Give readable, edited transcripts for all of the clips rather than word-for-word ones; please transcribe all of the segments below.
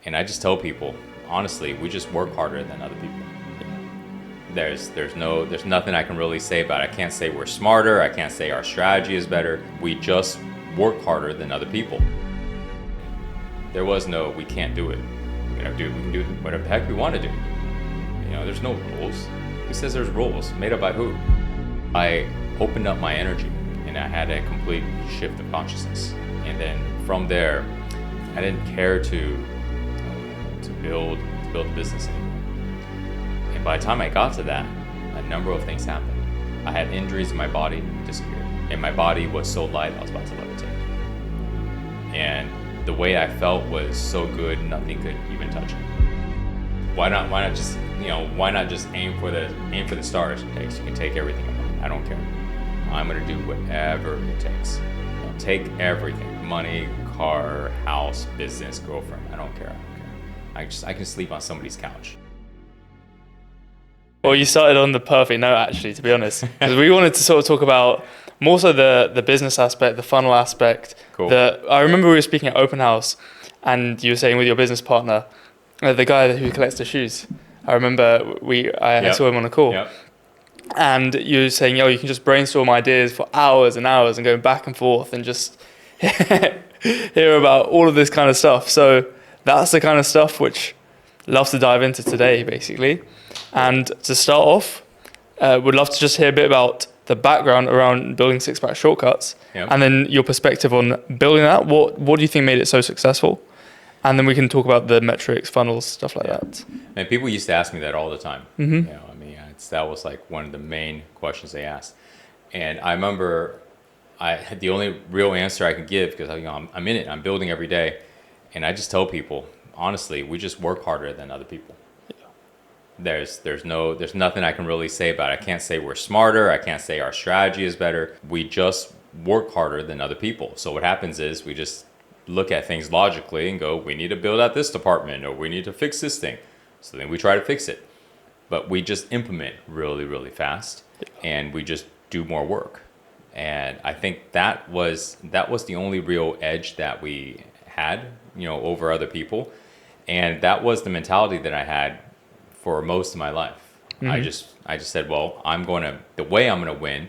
And I just tell people, honestly, we just work harder than other people. There's nothing I can really say about it. I can't say we're smarter. I can't say our strategy is better. We just work harder than other people. There was no, we can't do it. We can do whatever the heck we want to do. There's no rules. Who says there's rules? Made up by who? I opened up my energy and I had a complete shift of consciousness. And then from there, I didn't care to build a business anymore. And by the time I got to that, a number of things happened. I had injuries in my body disappeared, and my body was so light I was about to levitate. And the way I felt was so good, nothing could even touch it. Why not just aim for the stars? You can take everything in mind. I don't care. I'm gonna do whatever it takes. Take everything: money, car, house, business, girlfriend. I don't care. I can sleep on somebody's couch. Well, you started on the perfect note, actually, to be honest, because we wanted to sort of talk about more so the business aspect, the funnel aspect. Cool. I remember we were speaking at Open House, and you were saying with your business partner, the guy who collects the shoes. I remember I saw him on a call, and you were saying, you can just brainstorm ideas for hours and hours and go back and forth and just hear about all of this kind of stuff. So that's the kind of stuff which I love to dive into today, basically. And to start off, would love to just hear a bit about the background around building Six-Pack Shortcuts, and then your perspective on building that. What do you think made it so successful? And then we can talk about the metrics, funnels, stuff like that. And people used to ask me that all the time. Mm-hmm. That was like one of the main questions they asked. And I remember the only real answer I could give, because I'm in it, I'm building every day, and I just tell people, honestly, we just work harder than other people. There's nothing I can really say about it. I can't say we're smarter. I can't say our strategy is better. We just work harder than other people. So what happens is we just look at things logically and go, we need to build out this department, or we need to fix this thing. So then we try to fix it. But we just implement really, really fast, and we just do more work. And I think that was the only real edge that we had, over other people. And that was the mentality that I had for most of my life. Mm-hmm. I just said, well, the way I'm going to win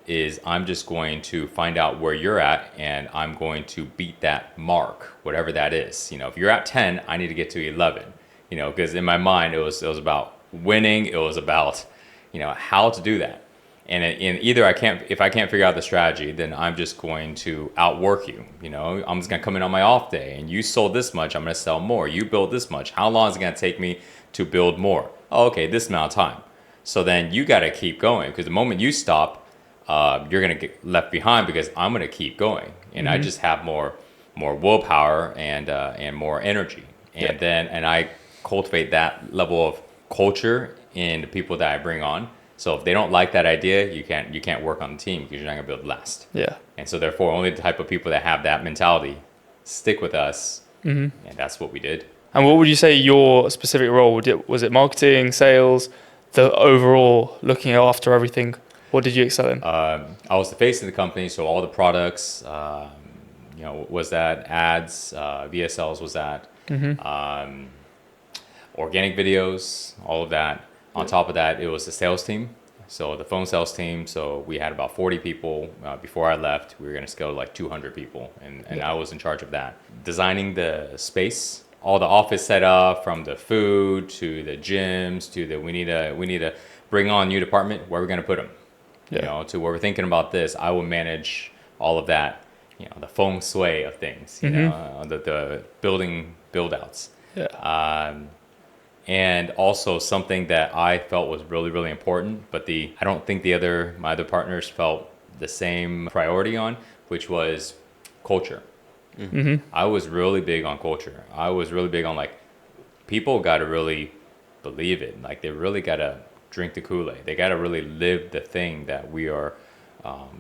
is I'm just going to find out where you're at, and I'm going to beat that mark, whatever that is. If you're at 10, I need to get to 11, because in my mind, it was about winning. It was about, how to do that. And either if I can't figure out the strategy, then I'm just going to outwork you. I'm just going to come in on my off day, and you sold this much, I'm going to sell more. You built this much. How long is it going to take me to build more? Oh, okay, this amount of time. So then you got to keep going, because the moment you stop, you're going to get left behind, because I'm going to keep going. And I just have more willpower and more energy. And I cultivate that level of culture in the people that I bring on. So if they don't like that idea, you can't work on the team, because you're not going to build last. Yeah. And so therefore, only the type of people that have that mentality stick with us. Mm-hmm. And that's what we did. And what would you say your specific role? Was it marketing, sales, the overall looking after everything? What did you excel in? I was the face of the company, so all the products, was that ads, VSLs was that, organic videos, all of that. On top of that, it was the sales team, so the phone sales team. So we had about 40 people. Before I left, we were going to scale to like 200 people, and I was in charge of that. Designing the space, all the office setup, from the food to the gyms to we need to bring on a new department. Where are we going to put them? To where we're thinking about this. I will manage all of that. The feng shui of things. The building build outs. Yeah. And also something that I felt was really, really important, but I don't think my other partners felt the same priority on, which was culture. Mm-hmm. I was really big on culture. I was really big on, people got to really believe it. They really got to drink the Kool-Aid. They got to really live the thing that we are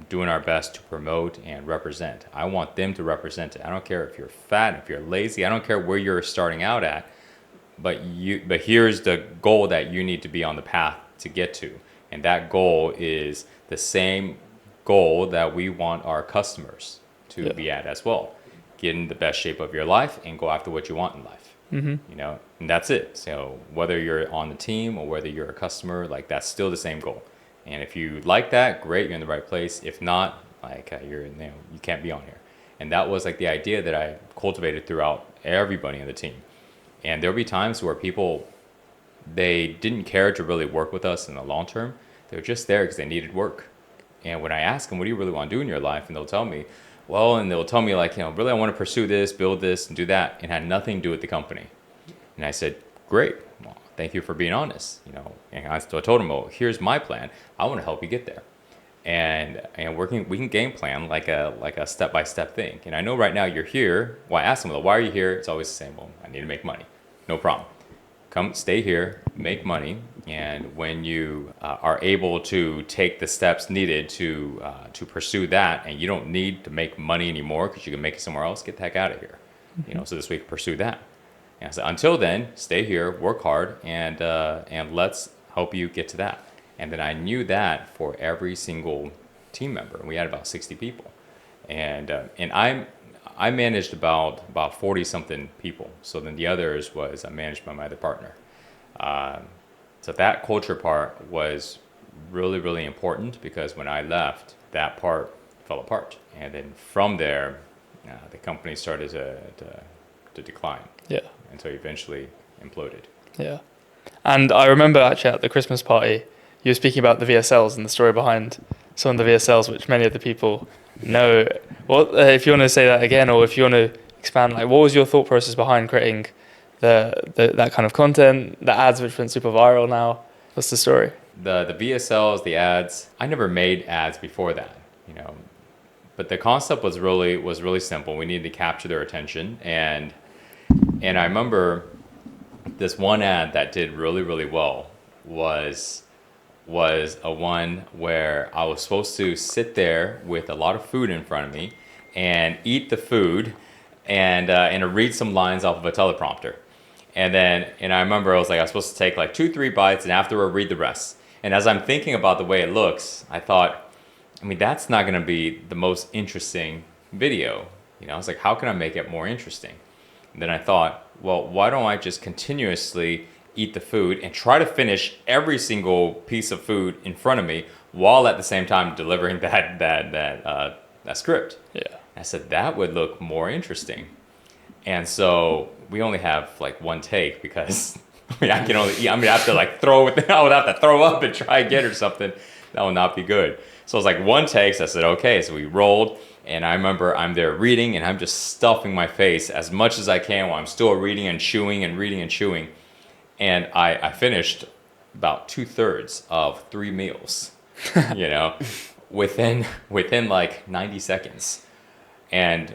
doing our best to promote and represent. I want them to represent it. I don't care if you're fat, if you're lazy. I don't care where you're starting out at. But here's the goal that you need to be on the path to get to. And that goal is the same goal that we want our customers to be at as well. Get in the best shape of your life and go after what you want in life. you know, and that's it. So whether you're on the team or whether you're a customer, like that's still the same goal. And if you like that, great, you're in the right place. If not, like you can't be on here. And that was like the idea that I cultivated throughout everybody in the team. And there'll be times where people, they didn't care to really work with us in the long term. They were just there because they needed work. And when I ask them, what do you really want to do in your life? And they'll tell me, like, really, I want to pursue this, build this, and do that. And had nothing to do with the company. And I said, great. Well, thank you for being honest. You know, and I told them, well, here's my plan. I want to help you get there. And we can game plan like a step-by-step thing. And I know right now you're here. Well, I ask them, well, why are you here? It's always the same. Well, I need to make money. No problem. Come stay here, make money, and when you are able to take the steps needed to pursue that, and you don't need to make money anymore because you can make it somewhere else, get the heck out of here. You know, so this way you can pursue that. And so until then, stay here, work hard, and let's help you get to that. And then I knew that for every single team member. We had about 60 people, and I managed about 40 something people. So then the others was managed by my other partner. So that culture part was really, really important because when I left, that part fell apart. And then from there, the company started to decline. Yeah. Until eventually imploded. Yeah. And I remember actually at the Christmas party, you were speaking about the VSLs and the story behind some of the VSLs, which many of the people know. Well, if you want to say that again, or if you want to expand, like, what was your thought process behind creating that kind of content, the ads which went super viral now? What's the story? The VSLs, the ads, I never made ads before that, you know. But the concept was really simple. We needed to capture their attention, and I remember this one ad that did really, really well was a one where I was supposed to sit there with a lot of food in front of me and eat the food and read some lines off of a teleprompter. And I remember I was supposed to take like 2-3 bites and afterward read the rest. And as I'm thinking about the way it looks, I thought, I mean, that's not going to be the most interesting video. You know, I was like, how can I make it more interesting? And then I thought, well, why don't I just continuously eat the food and try to finish every single piece of food in front of me while at the same time delivering that script. Yeah. I said that would look more interesting. And so we only have like one take because I can only eat. I mean, I have to like I would have to throw up and try again or something. That would not be good. So it was like one take. So I said, okay. So we rolled. And I remember I'm there reading and I'm just stuffing my face as much as I can while I'm still reading and chewing and reading and chewing. And I finished about 2/3 of 3 meals, you know, within like 90 seconds. And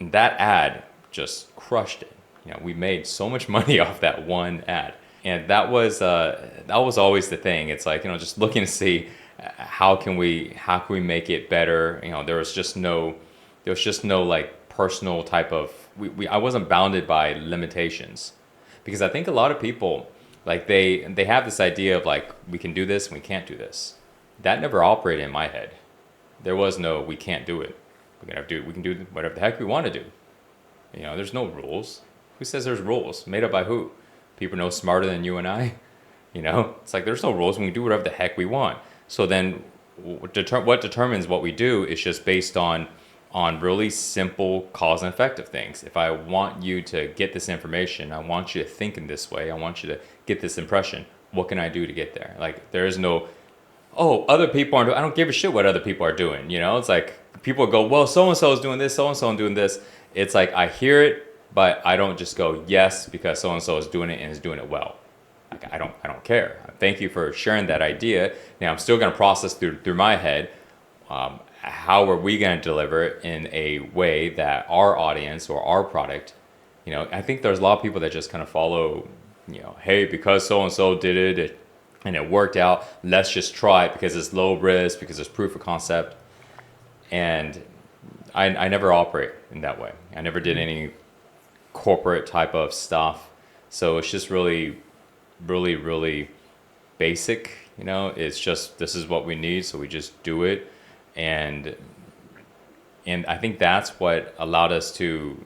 that ad just crushed it. You know, we made so much money off that one ad. And that was always the thing. It's like, you know, just looking to see how can we make it better. You know, there was just no like personal type of, I wasn't bounded by limitations. Because I think a lot of people, like they have this idea of like, we can do this and we can't do this. That never operated in my head. There was no, we can't do it. We can do whatever the heck we want to do. You know, there's no rules. Who says there's rules? Made up by who? People know smarter than you and I? You know, it's like there's no rules. We can do whatever the heck we want. So then what determines what we do is just based on really simple cause and effect of things. If I want you to get this information, I want you to think in this way, I want you to get this impression, what can I do to get there? Like, there is no, oh, other people aren't doing, I don't give a shit what other people are doing, you know? It's like, people go, well, so-and-so is doing this, so-and-so is doing this. It's like, I hear it, but I don't just go, yes, because so-and-so is doing it and is doing it well. Like, I don't care. Thank you for sharing that idea. Now, I'm still going to process through my head, how are we going to deliver it in a way that our audience or our product, you know, I think there's a lot of people that just kind of follow, you know, hey, because so-and-so did it and it worked out, let's just try it because it's low risk, because it's proof of concept. And I never operate in that way. I never did any corporate type of stuff. So it's just really, really, really basic, you know, it's just, this is what we need. So we just do it. And I think that's what allowed us to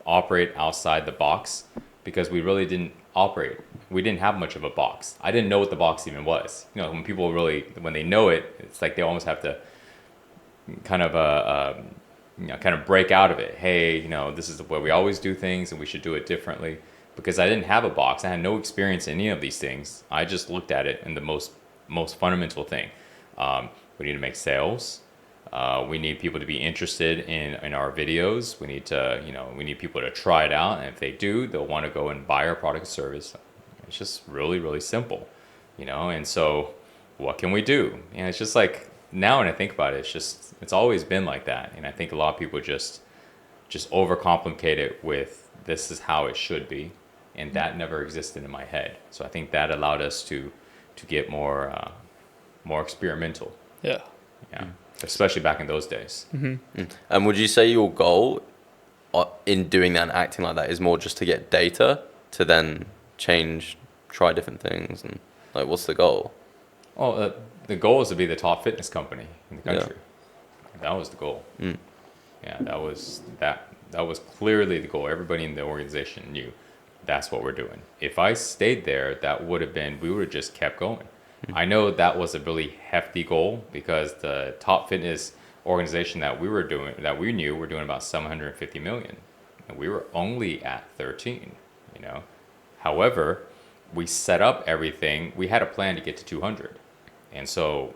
operate outside the box because we really didn't operate. We didn't have much of a box. I didn't know what the box even was. When people when they know it, it's like they almost have to kind of kind of break out of it. Hey, this is the way we always do things, and we should do it differently. Because I didn't have a box, I had no experience in any of these things. I just looked at it in the most fundamental thing. We need to make sales. We need people to be interested in our videos. We need to, we need people to try it out, and if they do, they'll want to go and buy our product or service. It's just really, really simple, And so, what can we do? And it's just like now when I think about it, it's always been like that. And I think a lot of people just overcomplicate it with this is how it should be, and that never existed in my head. So I think that allowed us to get more experimental. Yeah. Yeah. Especially back in those days. Mm-hmm. And would you say your goal in doing that and acting like that is more just to get data to then try different things, and like what's the goal? Oh, the goal is to be the top fitness company in the country. Yeah. That was the goal. Yeah, that was clearly the goal. Everybody in the organization knew that's what we're doing. If I stayed there, we would have just kept going. I know that was a really hefty goal because the top fitness organization that we knew were doing about 750 million, and we were only at 13. However, we set up everything. We had a plan to get to 200, and so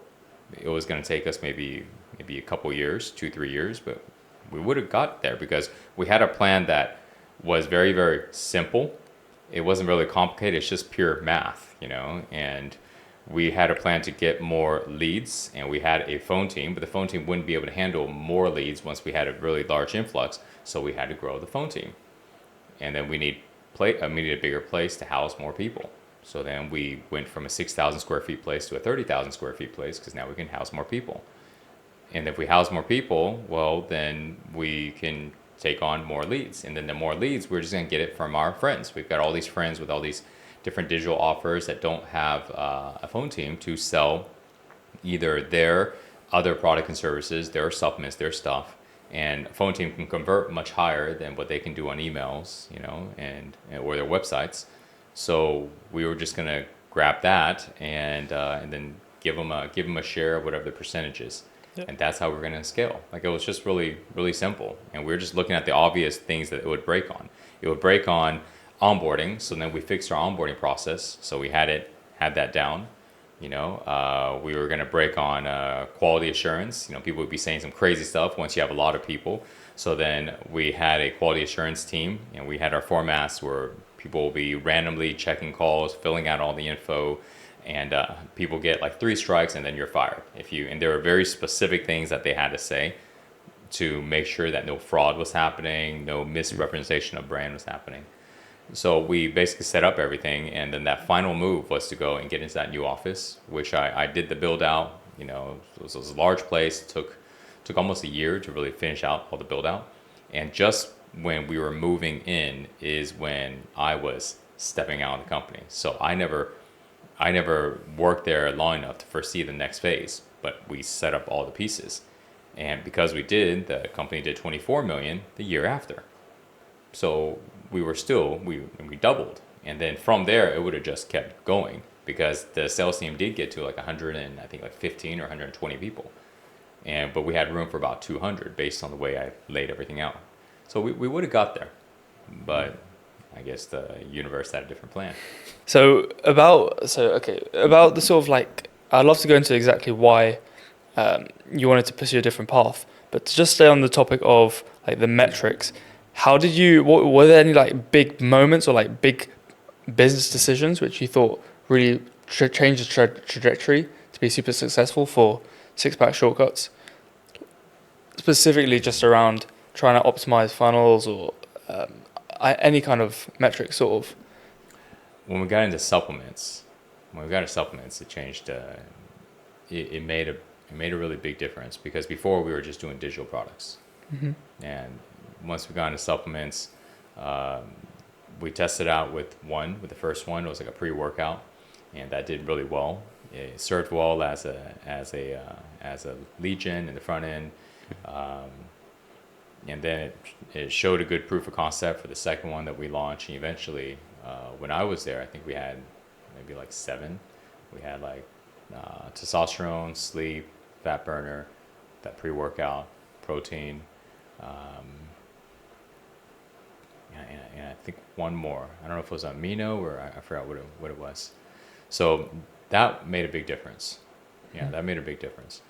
it was going to take us maybe a couple years, 2-3 years, but we would have got there because we had a plan that was very, very simple. It wasn't really complicated. It's just pure math, and we had a plan to get more leads, and we had a phone team, but the phone team wouldn't be able to handle more leads once we had a really large influx. So we had to grow the phone team, and then we needed a bigger place to house more people. So then we went from a 6,000 square feet place to a 30,000 square feet place because now we can house more people. And if we house more people, well, then we can take on more leads. And then the more leads, we're just going to get it from our friends. We've got all these friends with all these different digital offers that don't have a phone team to sell either their other product and services, their supplements, their stuff. And a phone team can convert much higher than what they can do on emails, and or their websites. So we were just going to grab that and then give them a share of whatever the percentage is. Yep. And that's how we're going to scale. Like, it was just really, really simple. And we were just looking at the obvious things that it would break on. It would break on onboarding. So then we fixed our onboarding process. So we had that down. We were going to break on quality assurance. People would be saying some crazy stuff once you have a lot of people. So then we had a quality assurance team, and we had our formats where people will be randomly checking calls, filling out all the info, and people get like 3 strikes and then you're fired. And there were very specific things that they had to say to make sure that no fraud was happening, no misrepresentation of brand was happening. So we basically set up everything, and then that final move was to go and get into that new office, which I did the build out. It was a large place. Took almost a year to really finish out all the build out. And just when we were moving in is when I was stepping out of the company. So I never worked there long enough to foresee the next phase, but we set up all the pieces. And because we did, the company did 24 million the year after. So we doubled. And then from there, it would have just kept going because the sales team did get to like 100 and I think like 15 or 120 people. But we had room for about 200 based on the way I laid everything out. So we would have got there, but I guess the universe had a different plan. About the sort of like, I'd love to go into exactly why you wanted to pursue a different path, but to just stay on the topic of like the metrics, were there any like big moments or like big business decisions which you thought really changed the trajectory to be super successful for Six Pack Shortcuts? Specifically just around trying to optimize funnels or any kind of metric sort of. When we got into supplements, it changed. It made a really big difference because before we were just doing digital products, and once we got into supplements, we tested out with the first one. It was like a pre-workout, and that did really well. It served well as a lead gen in the front end. and then it showed a good proof of concept for the second one that we launched. And eventually, when I was there, I think we had maybe like 7. We had like testosterone, sleep, fat burner, that pre-workout, protein, and I think one more. I don't know if it was amino or I forgot what it was. So that made a big difference. Yeah, that made a big difference.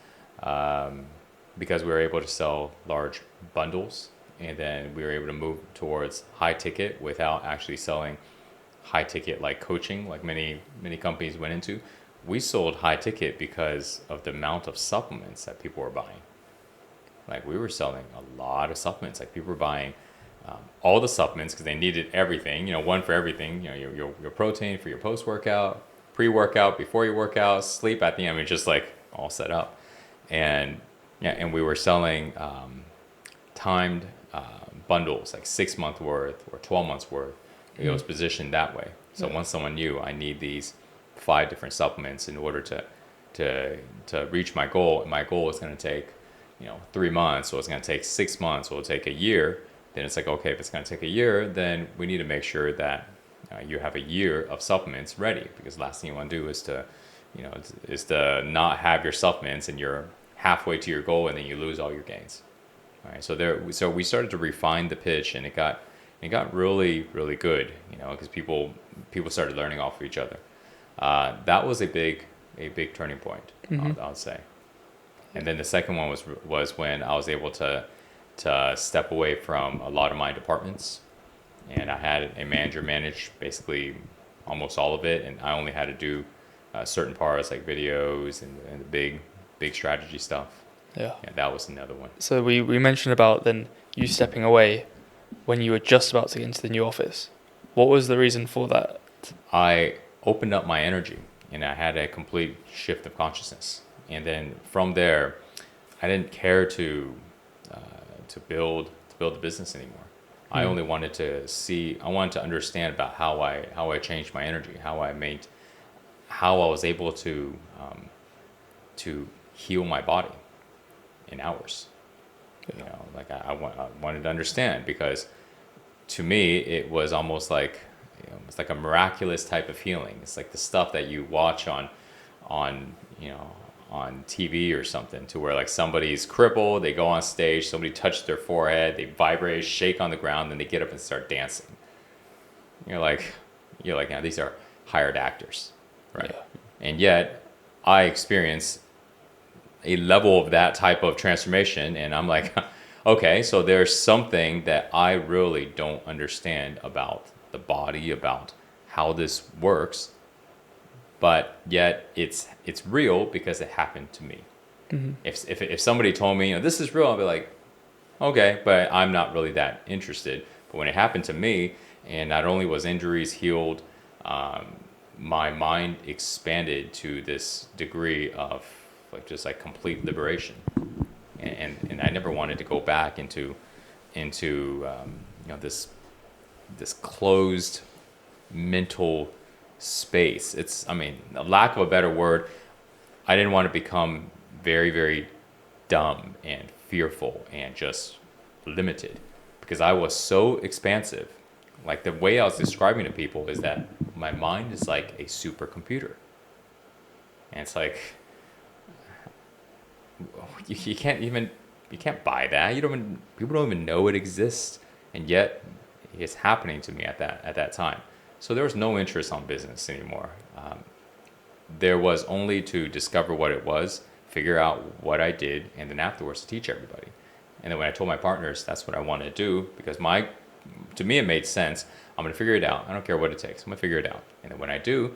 Because we were able to sell large bundles, and then we were able to move towards high ticket without actually selling high ticket like coaching, like many companies went into. We sold high ticket because of the amount of supplements that people were buying. Like we were selling a lot of supplements. Like people were buying all the supplements because they needed everything. One for everything. Your protein for your post workout, pre workout, before your workout, sleep at the end. It's just like all set up, and we were selling timed bundles, like 6 month worth or 12 months worth. It was positioned that way. So once someone knew I need these 5 different supplements in order to reach my goal, and my goal is going to take 3 months, or it's going to take 6 months, or it'll take a year. Then it's like, okay, if it's going to take a year, then we need to make sure that you have a year of supplements ready, because the last thing you want to do is to not have your supplements and you're halfway to your goal and then you lose all your gains. All right, so we started to refine the pitch, and it got really, really good, because people started learning off of each other. That was a big turning point, I would say. And then the second one was when I was able to step away from a lot of my departments, and I had a manager manage basically almost all of it, and I only had to do certain parts like videos and the big strategy stuff. Yeah, that was another one. So we mentioned about then you stepping away when you were just about to get into the new office. What was the reason for that? I opened up my energy, and I had a complete shift of consciousness. And then from there, I didn't care to build the business anymore. I only wanted I wanted to understand about how I changed my energy, how I was able to heal my body in hours. Like I wanted to understand, because to me it was almost like it's like a miraculous type of healing. It's like the stuff that you watch on TV or something, to where like somebody's crippled, they go on stage, somebody touched their forehead, they vibrate, shake on the ground, then they get up and start dancing. You're like, now these are hired actors, right? Yeah. And yet I experience a level of that type of transformation, and I'm like, okay, so there's something that I really don't understand about the body, about how this works, but yet it's real because it happened to me. Mm-hmm. If somebody told me, this is real, I'll be like, okay, but I'm not really that interested. But when it happened to me, and not only was injuries healed, my mind expanded to this degree of just complete liberation, and I never wanted to go back into this closed mental space. A lack of a better word, I didn't want to become very, very dumb and fearful and just limited, because I was so expansive. Like the way I was describing to people is that my mind is like a supercomputer, and it's like you can't buy that. People don't even know it exists, and yet it's happening to me at that time. So there was no interest on business anymore. There was only to discover what it was, figure out what I did, and then afterwards to teach everybody. And then when I told my partners that's what I wanted to do, because to me it made sense. I'm going to figure it out. I don't care what it takes. I'm going to figure it out. And then when I do,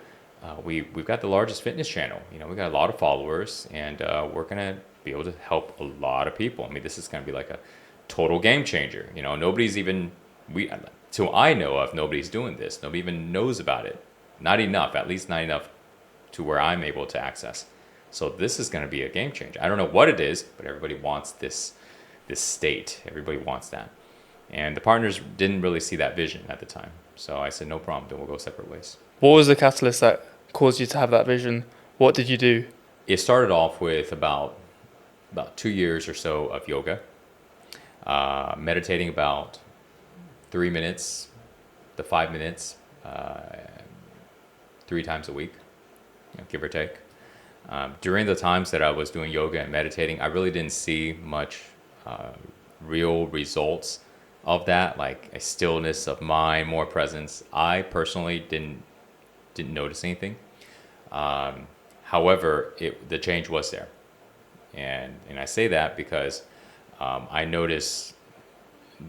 we've got the largest fitness channel. We got a lot of followers, and we're going to be able to help a lot of people. This is going to be like a total game changer. Nobody's even, till I know of, nobody's doing this. Nobody even knows about it. Not enough, at least not enough to where I'm able to access. So this is going to be a game changer. I don't know what it is, but everybody wants this state. Everybody wants that. And the partners didn't really see that vision at the time. So I said, no problem, then we'll go separate ways. What was the catalyst that caused you to have that vision? What did you do? It started off with about 2 years or so of yoga. meditating about 3 minutes to 5 minutes, 3 times a week, give or take. During the times that I was doing yoga and meditating, I really didn't see much real results of that, like a stillness of mind, more presence. I personally didn't notice anything. However, the change was there, and I say that because I noticed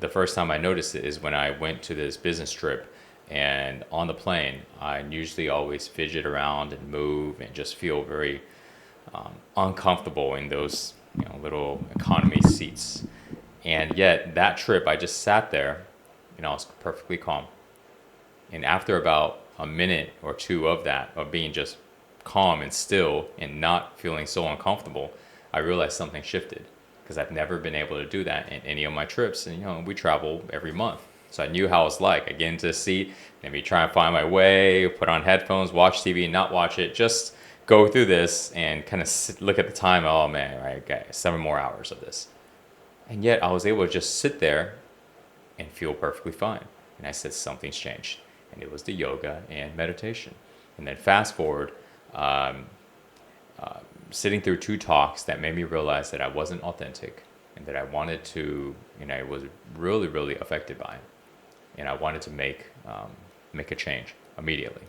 the first time I noticed it is when I went to this business trip, and on the plane, I usually always fidget around and move and just feel very uncomfortable in those little economy seats. And yet that trip, I just sat there, I was perfectly calm. And after about a minute or two of that, of being just calm and still and not feeling so uncomfortable, I realized something shifted, because I've never been able to do that in any of my trips. And we travel every month, so I knew how it's like. I get into a seat, maybe try and find my way, put on headphones, watch TV, not watch it, just go through this and kind of look at the time. Oh man, right, okay, 7 more hours of this. And yet I was able to just sit there and feel perfectly fine. And I said, something's changed. And it was the yoga and meditation. And then fast forward, sitting through 2 talks that made me realize that I wasn't authentic, and that I wanted to, I was really, really affected by it. And I wanted to make a change immediately.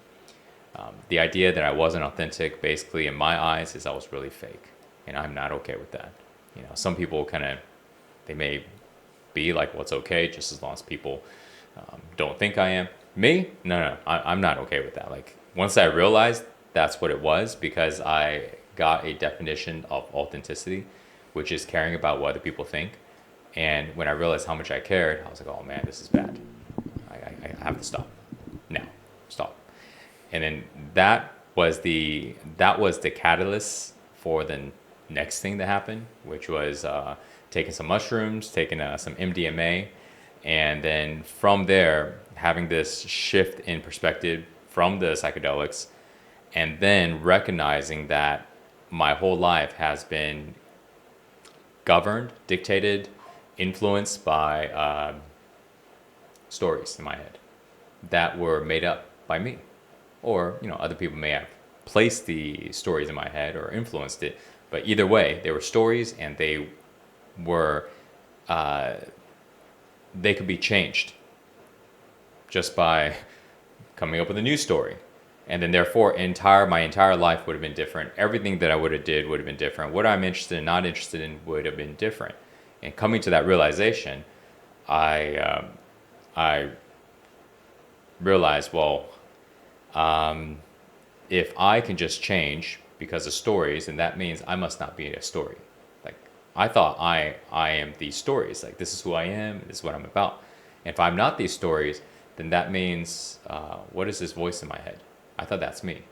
The idea that I wasn't authentic, basically in my eyes, is I was really fake. And I'm not okay with that. Some people they may be like, what's okay, just as long as people don't think I am. Me? No, I'm not okay with that. Like, once I realized that's what it was, because I got a definition of authenticity, which is caring about what other people think. And when I realized how much I cared, I was like, oh man, this is bad. I have to stop. Now, stop. And then that was the catalyst for the next thing that happened, which was taking some mushrooms, taking some MDMA, and then from there having this shift in perspective from the psychedelics, and then recognizing that my whole life has been governed, dictated, influenced by stories in my head that were made up by me, or other people may have placed the stories in my head or influenced it, but either way, they were stories, and they were they could be changed just by coming up with a new story. And then therefore my entire life would have been different. Everything that I would have did would have been different. What I'm interested in, not interested in, would have been different. And coming to that realization, I realized, well, if I can just change because of stories, then that means I must not be a story. Like, I thought I am these stories. Like, this is who I am, this is what I'm about. And if I'm not these stories, then that means, what is this voice in my head? I thought that's me.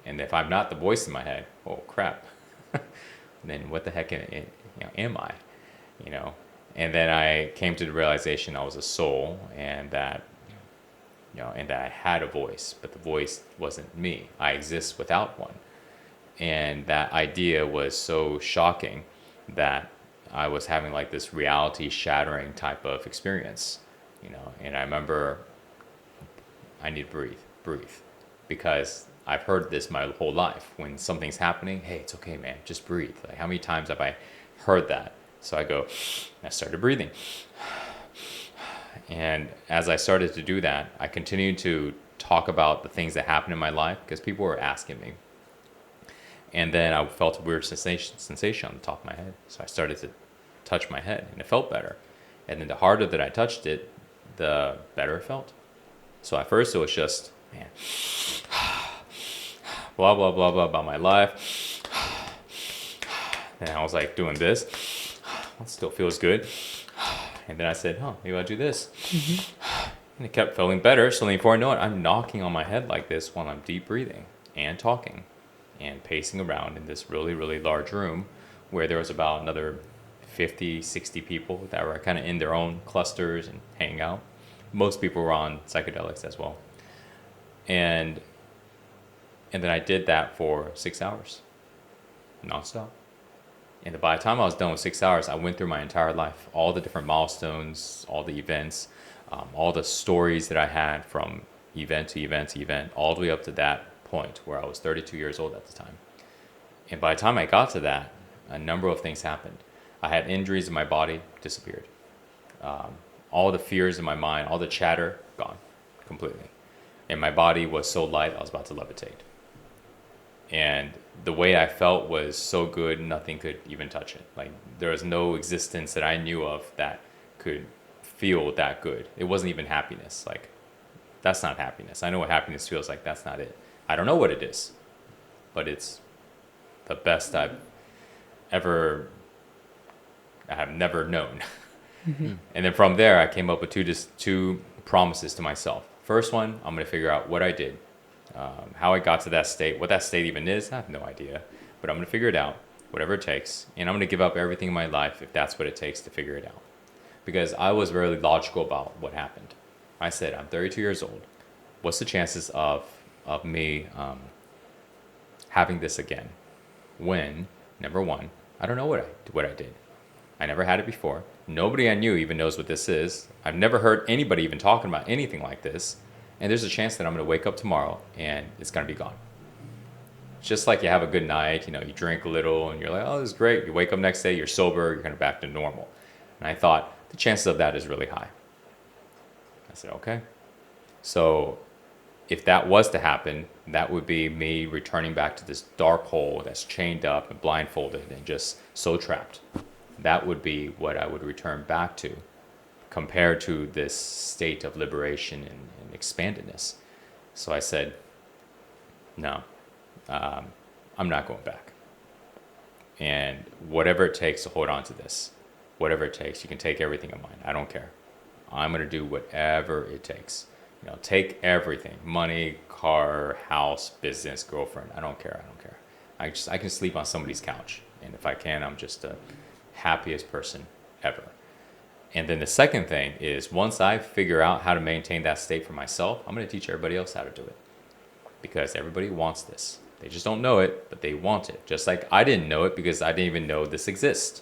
And if I'm not the voice in my head, oh crap, then what the heck am I? And then I came to the realization I was a soul, and that and that I had a voice, but the voice wasn't me. I exist without one. And that idea was so shocking that I was having like this reality shattering type of experience, and I remember I need to breathe, because I've heard this my whole life. When something's happening, hey, it's okay, man, just breathe. Like, how many times have I heard that? So I started breathing. And as I started to do that, I continued to talk about the things that happened in my life, because people were asking me. And then I felt a weird sensation on the top of my head. So I started to touch my head, and it felt better. And then the harder that I touched it, the better it felt. So at first it was just, man, blah, blah, blah, blah about my life. And I was like doing this. It still feels good. And then I said, maybe I'll do this. Mm-hmm. And it kept feeling better. So then before I know it, I'm knocking on my head like this while I'm deep breathing and talking and pacing around in this really, really large room where there was about another 50, 60 people that were kind of in their own clusters and hanging out. Most people were on psychedelics as well. And then I did that for 6 hours, nonstop. And by the time I was done with 6 hours, I went through my entire life, all the different milestones, all the events, all the stories that I had from event to event to event, all the way up to that point where I was 32 years old at the time. And by the time I got to that, a number of things happened. I had injuries in my body, disappeared. All the fears in my mind, all the chatter, gone completely. And my body was so light, I was about to levitate. And the way I felt was so good, nothing could even touch it. Like, there was no existence that I knew of that could feel that good. It wasn't even happiness. Like, that's not happiness. I know what happiness feels like. That's not it. I don't know what it is, but it's the best I have never known. Mm-hmm. And then from there, I came up with two promises to myself. First one, I'm going to figure out what I did, how I got to that state, what that state even is. I have no idea, but I'm going to figure it out, whatever it takes. And I'm going to give up everything in my life if that's what it takes to figure it out. Because I was very logical about what happened. I said, I'm 32 years old. What's the chances of me having this again? When, number one, I don't know what I did. I never had it before. Nobody I knew even knows what this is. I've never heard anybody even talking about anything like this. And there's a chance that I'm going to wake up tomorrow and it's going to be gone. Just like you have a good night, you drink a little and you're like, oh, this is great. You wake up next day, you're sober, you're kind of back to normal. And I thought the chances of that is really high. I said, okay. So if that was to happen, that would be me returning back to this dark hole that's chained up and blindfolded and just so trapped. That would be what I would return back to compared to this state of liberation and expandedness. So I said, no, I'm not going back. And whatever it takes to hold on to this, whatever it takes, you can take everything of mine. I don't care. I'm going to do whatever it takes. Take everything, money, car, house, business, girlfriend. I don't care. I can sleep on somebody's couch. And if I can, I'm just the happiest person ever. And then the second thing is, once I figure out how to maintain that state for myself, I'm going to teach everybody else how to do it. Because everybody wants this. They just don't know it, but they want it. Just like I didn't know it because I didn't even know this exists.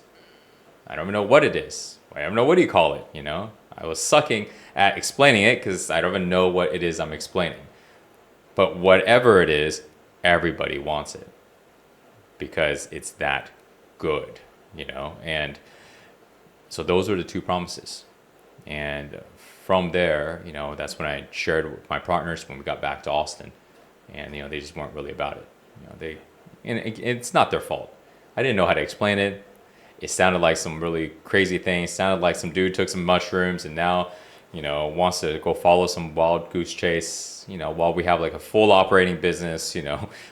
I don't even know what it is. I don't know what do you call it, I was sucking at explaining it because I don't even know what it is I'm explaining. But whatever it is, everybody wants it because it's that good, And so those were the two promises. And from there, that's when I shared with my partners when we got back to Austin. And, they just weren't really about it. It's not their fault. I didn't know how to explain it. It sounded like some really crazy things. It sounded like some dude took some mushrooms and now, wants to go follow some wild goose chase, while we have like a full operating business,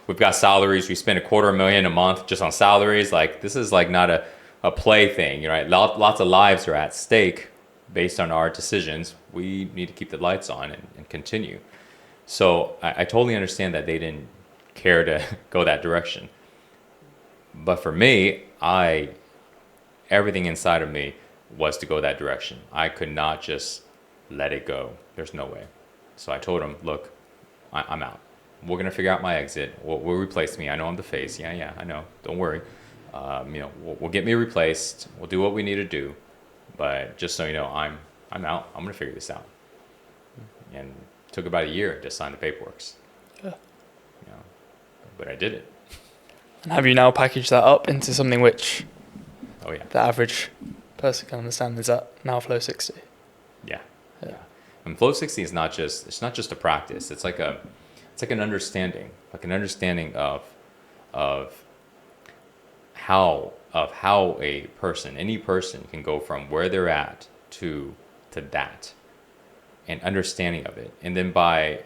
we've got salaries. We spend $250,000 a month just on salaries. Like, this is like not a play thing, right? Lots of lives are at stake based on our decisions. We need to keep the lights on and continue. So I totally understand that they didn't care to go that direction. But for me, everything inside of me was to go that direction. I could not just let it go. There's no way. So I told him, look, I'm out. We're going to figure out my exit. We'll replace me. I know I'm the face. Yeah, I know. Don't worry. We'll get me replaced. We'll do what we need to do. But just so you know, I'm out. I'm going to figure this out. And it took about a year to sign the paperwork. Yeah. But I did it. And have you now packaged that up into something which the average person can understand? Is that now Flow 60? Yeah. And Flow 60 is not just a practice. It's like an understanding, of how any person can go from where they're at to that, and understanding of it. And then by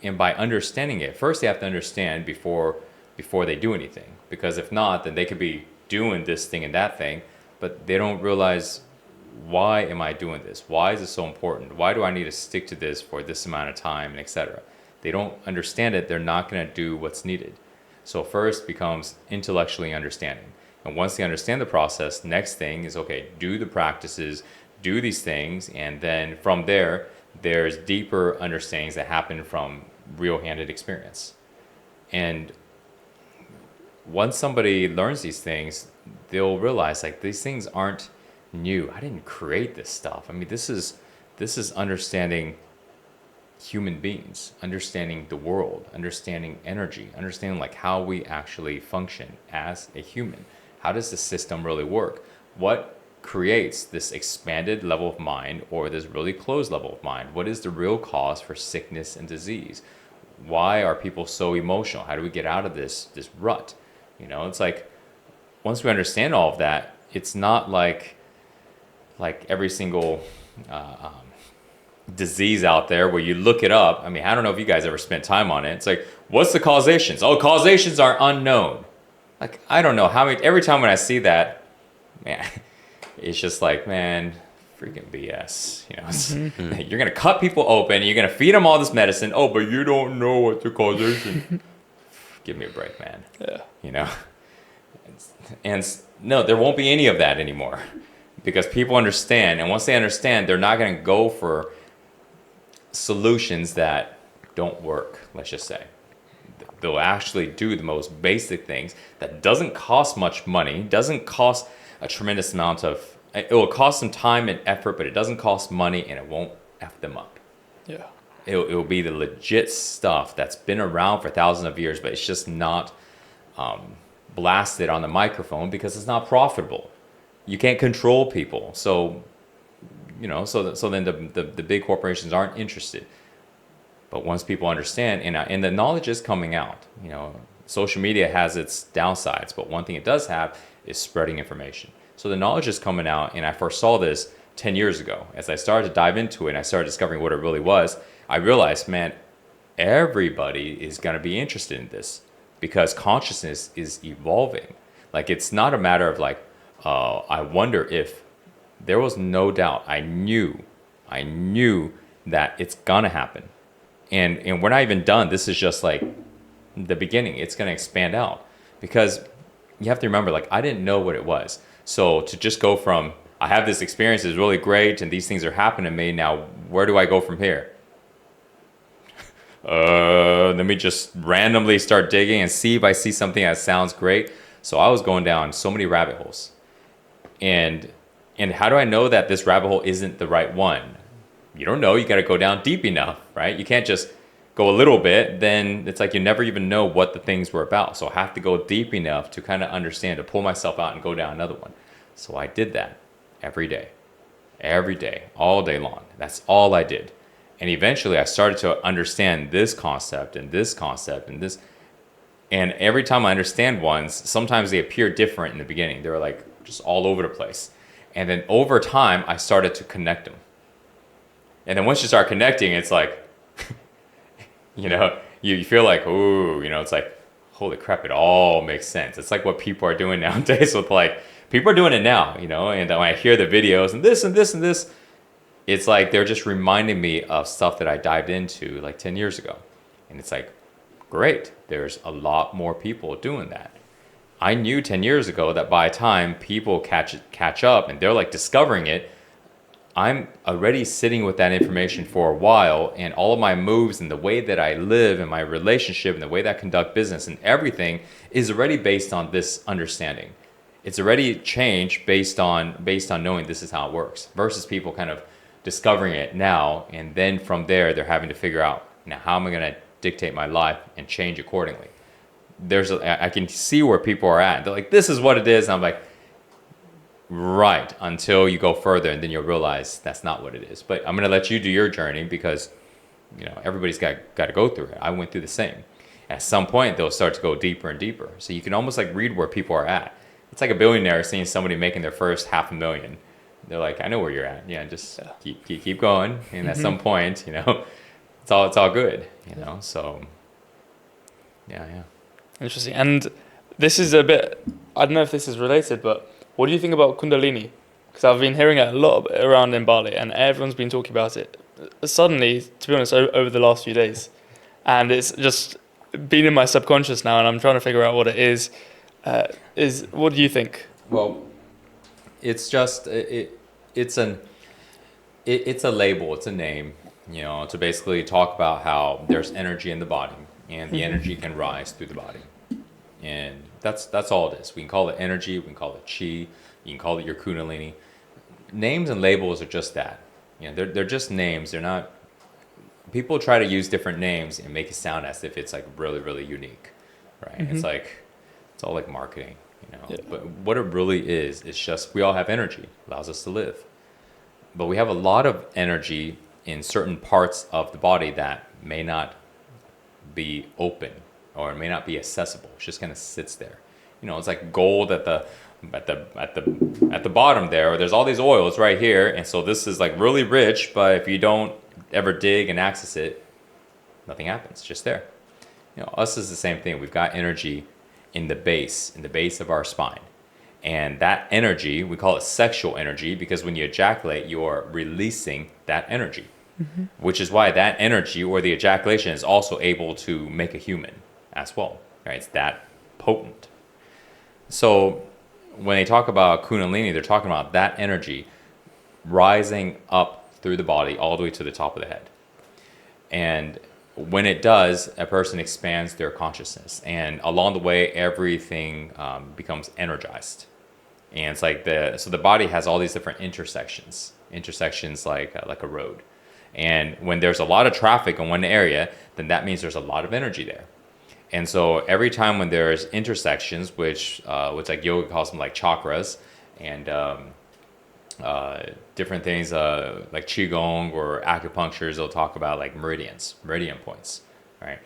understanding it, first they have to understand before they do anything. Because if not, then they could be doing this thing and that thing, but they don't realize, why am I doing this? Why is it so important? Why do I need to stick to this for this amount of time, and etc.? They don't understand it, they're not going to do what's needed. So first becomes intellectually understanding. And once they understand the process, next thing is, okay, do the practices, do these things, and then from there, there's deeper understandings that happen from real handed experience. And once somebody learns these things, they'll realize like these things aren't new. I didn't create this stuff. I mean, this is understanding human beings, understanding the world, understanding energy, understanding like how we actually function as a human. How does the system really work? What creates this expanded level of mind or this really closed level of mind? What is the real cause for sickness and disease? Why are people so emotional? How do we get out of this rut? You know, it's like once we understand all of that, it's not like every single disease out there where you look it up. I mean, I don't know if you guys ever spent time on it. It's like, what's the causations? Oh, causations are unknown. Like, I don't know how many, every time when I see that, man, it's just like, man, freaking BS. You know, you're going to cut people open, you're going to feed them all this medicine. Oh, but you don't know what the causation. Give me a break, man. Yeah. You know? And no, there won't be any of that anymore because people understand. And once they understand, they're not going to go for solutions that don't work, let's just say. They'll actually do the most basic things that doesn't cost much money, doesn't cost a tremendous amount of, it will cost some time and effort, but it doesn't cost money and it won't F them up. Yeah. It'll be the legit stuff that's been around for thousands of years, but it's just not blasted on the microphone because it's not profitable. You can't control people. So, you know, so then the big corporations aren't interested. But once people understand, and the knowledge is coming out, you know, social media has its downsides, but one thing it does have is spreading information. So the knowledge is coming out, and I first saw this 10 years ago. As I started to dive into it and I started discovering what it really was, I realized, man, everybody is going to be interested in this because consciousness is evolving. Like, it's not a matter of like, I wonder if. There was no doubt. I knew that it's gonna happen. And we're not even done. This is just like the beginning. It's gonna expand out because you have to remember, like, I didn't know what it was. So to just go from, I have this experience, is really great, and these things are happening to me. Now, where do I go from here? Let me just randomly start digging and see if I see something that sounds great. So I was going down so many rabbit holes. And how do I know that this rabbit hole isn't the right one? You don't know. You got to go down deep enough, right? You can't just go a little bit. Then it's like you never even know what the things were about. So I have to go deep enough to kind of understand, to pull myself out and go down another one. So I did that every day, all day long. That's all I did. And eventually I started to understand this concept and this concept and this. And every time I understand ones, sometimes they appear different in the beginning. They're like just all over the place. And then over time, I started to connect them. And then once you start connecting, it's like, you know, you feel like, ooh, you know, it's like, holy crap, it all makes sense. It's like what people are doing nowadays with like, people are doing it now, you know, and when I hear the videos and this and this and this, it's like they're just reminding me of stuff that I dived into like 10 years ago. And it's like, great, there's a lot more people doing that. I knew 10 years ago that by the time people catch up and they're like discovering it, I'm already sitting with that information for a while, and all of my moves and the way that I live and my relationship and the way that I conduct business and everything is already based on this understanding. It's already changed based on knowing this is how it works versus people kind of discovering it now, and then from there they're having to figure out, now how am I going to dictate my life and change accordingly. I can see where people are at. They're like, this is what it is. And I'm like, right, until you go further and then you'll realize that's not what it is. But I'm going to let you do your journey because, you know, everybody's got to go through it. I went through the same. At some point, they'll start to go deeper and deeper. So you can almost like read where people are at. It's like a billionaire seeing somebody making their first $500,000. They're like, I know where you're at. Yeah, just keep going. And at some point, you know, it's all good, you know. So, yeah. Interesting. And this is a bit, I don't know if this is related, but what do you think about Kundalini? Because I've been hearing it a lot around in Bali and everyone's been talking about it. Suddenly, to be honest, over the last few days. And it's just been in my subconscious now and I'm trying to figure out what it is. What do you think? Well, it's just, it's a label, it's a name, you know, to basically talk about how there's energy in the body and the energy can rise through the body. And that's all it is. We can call it energy, we can call it chi, you can call it your Kundalini. Names and labels are just that. You know, they're just names. They're not. People try to use different names and make it sound as if it's like really, really unique, right? It's like, it's all like marketing, you know. Yeah. But what it really is, it's just we all have energy, allows us to live. But we have a lot of energy in certain parts of the body that may not be open or it may not be accessible. It just kind of sits there. You know, it's like gold at the bottom there. Or there's all these oils right here, and so this is like really rich. But if you don't ever dig and access it, nothing happens. It's just there. You know, us is the same thing. We've got energy in the base of our spine. And that energy, we call it sexual energy because when you ejaculate, you are releasing that energy, which is why that energy or the ejaculation is also able to make a human as well, right? It's that potent. So when they talk about Kundalini, they're talking about that energy rising up through the body all the way to the top of the head. And when it does, a person expands their consciousness. And along the way, everything becomes energized. And it's like the body has all these different intersections like a road. And when there's a lot of traffic in one area, then that means there's a lot of energy there. And so every time when there's intersections, which like yoga calls them like chakras, and different things like qigong or acupunctures, they'll talk about like meridian points, right?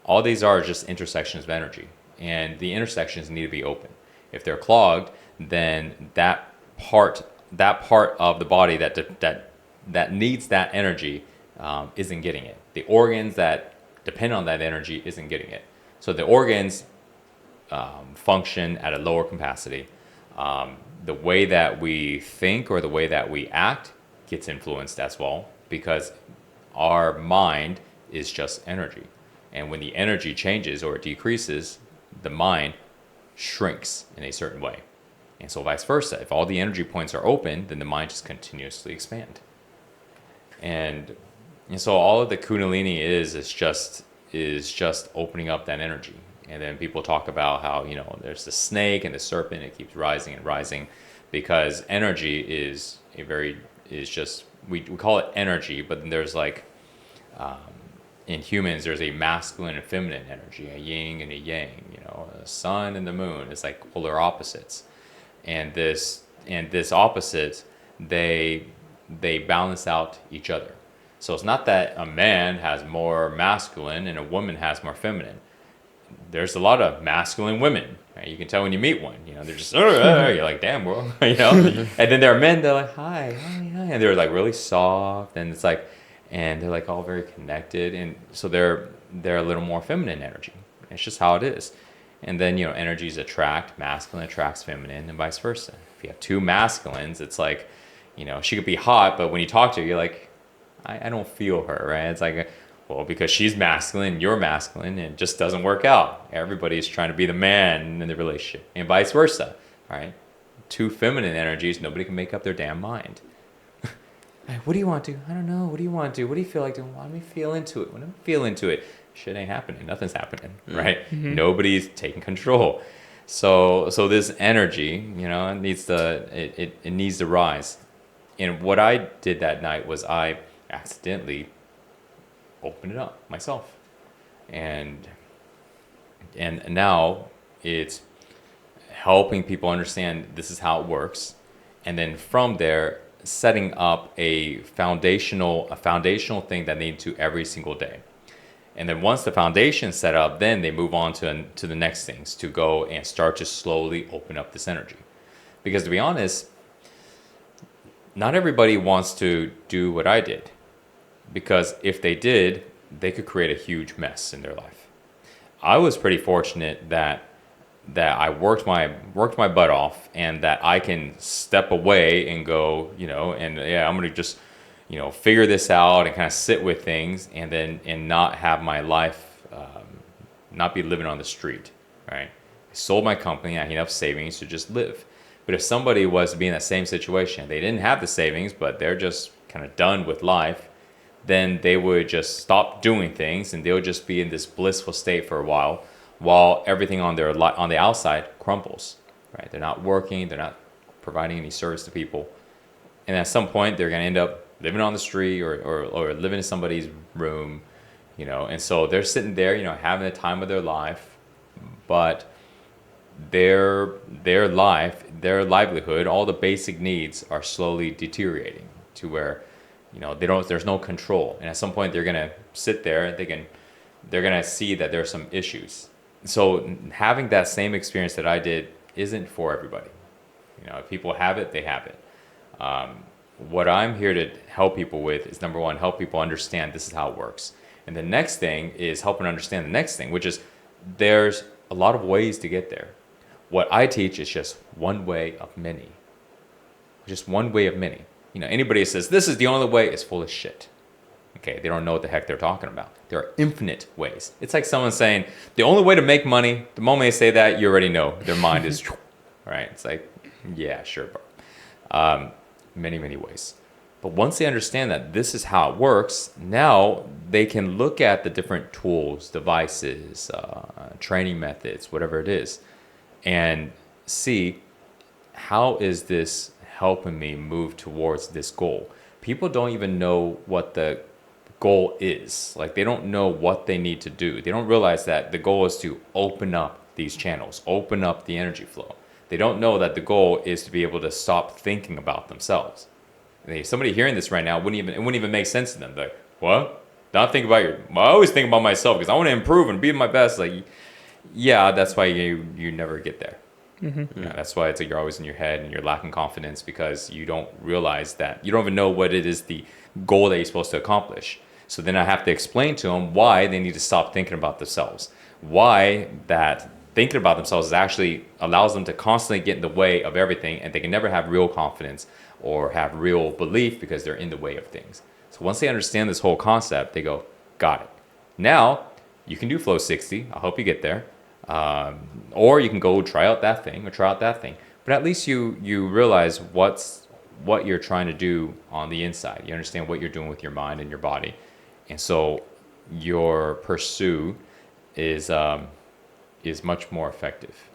All these are just intersections of energy, and the intersections need to be open. If they're clogged, then that part of the body that needs that energy isn't getting it. The organs that depend on that energy isn't getting it. So the organs function at a lower capacity. The way that we think or the way that we act gets influenced as well, because our mind is just energy. And when the energy changes or it decreases, the mind shrinks in a certain way. And so vice versa. If all the energy points are open, then the mind just continuously expand. And so all of the Kundalini is just opening up that energy. And then people talk about how, you know, there's the snake and the serpent, it keeps rising and rising, because energy we call it energy, but then there's like, in humans, there's a masculine and feminine energy, a yin and a yang, you know, a sun and the moon. It's like polar opposites. And this opposite, they balance out each other. So it's not that a man has more masculine and a woman has more feminine. There's a lot of masculine women. Right? You can tell when you meet one. You know, they're just you're like, damn, bro. You know. And then there are men that are like, hi, and they're like really soft, and it's like, and they're like all very connected, and so they're a little more feminine energy. It's just how it is. And then, you know, energies attract, masculine attracts feminine, and vice versa. If you have two masculines, it's like, you know, she could be hot, but when you talk to her, you're like, I don't feel her, right? It's like, well, because she's masculine, you're masculine, and it just doesn't work out. Everybody's trying to be the man in the relationship, and vice versa, right? Two feminine energies, nobody can make up their damn mind. What do you want to? I don't know. What do you want to? What do you feel like doing? Let me feel into it. When I feel into it, shit ain't happening. Nothing's happening, right? Mm-hmm. Nobody's taking control. So this energy, you know, it needs to rise. And what I did that night was I accidentally opened it up myself, and now it's helping people understand this is how it works, and then from there setting up a foundational thing that they need to every single day. And then once the foundation's set up, then they move on to the next things, to go and start to slowly open up this energy. Because to be honest, not everybody wants to do what I did. Because if they did, they could create a huge mess in their life. I was pretty fortunate that I worked my butt off, and that I can step away and go, you know, and yeah, I'm gonna just, you know, figure this out and kind of sit with things, and not have my life, not be living on the street, right? I sold my company, I had enough savings to just live. But if somebody was to be in that same situation, they didn't have the savings, but they're just kind of done with life, then they would just stop doing things, and they would just be in this blissful state for a while while everything on on the outside crumbles, right? They're not working, they're not providing any service to people. And at some point, they're going to end up living on the street or living in somebody's room, and so they're sitting there, having the time of their life, but their livelihood, all the basic needs are slowly deteriorating to where, there's no control. And at some point, they're going to sit there, they're going to see that there's some issues. So having that same experience that I did isn't for everybody. If people have it, they have it. What I'm here to help people with is, number one, help people understand this is how it works. And the next thing is helping understand the next thing, which is there's a lot of ways to get there. What I teach is just one way of many. Just one way of many. Anybody who says this is the only way is full of shit. Okay, they don't know what the heck they're talking about. There are infinite ways. It's like someone saying the only way to make money, the moment they say that, you already know their mind is, right? It's like, yeah, sure, bro. Many, many ways. But once they understand that this is how it works, now they can look at the different tools, devices, training methods, whatever it is, and see, how is this helping me move towards this goal? People don't even know what the goal is. Like, they don't know what they need to do. They don't realize that the goal is to open up these channels, open up the energy flow. They don't know that the goal is to be able to stop thinking about themselves. Somebody hearing this right now, it wouldn't even make sense to them. Like, what? Not think about I always think about myself because I want to improve and be my best. Like, yeah, that's why you never get there. Mm-hmm. That's why it's like you're always in your head and you're lacking confidence because you don't realize that you don't even know what it is, the goal that you're supposed to accomplish. So then I have to explain to them why they need to stop thinking about themselves. Why that thinking about themselves actually allows them to constantly get in the way of everything, and they can never have real confidence or have real belief because they're in the way of things. So once they understand this whole concept, they go, got it. Now you can do Flow 60. I'll help you get there. Or you can go try out that thing or try out that thing. But at least you realize what you're trying to do on the inside. You understand what you're doing with your mind and your body. And so your pursuit is much more effective.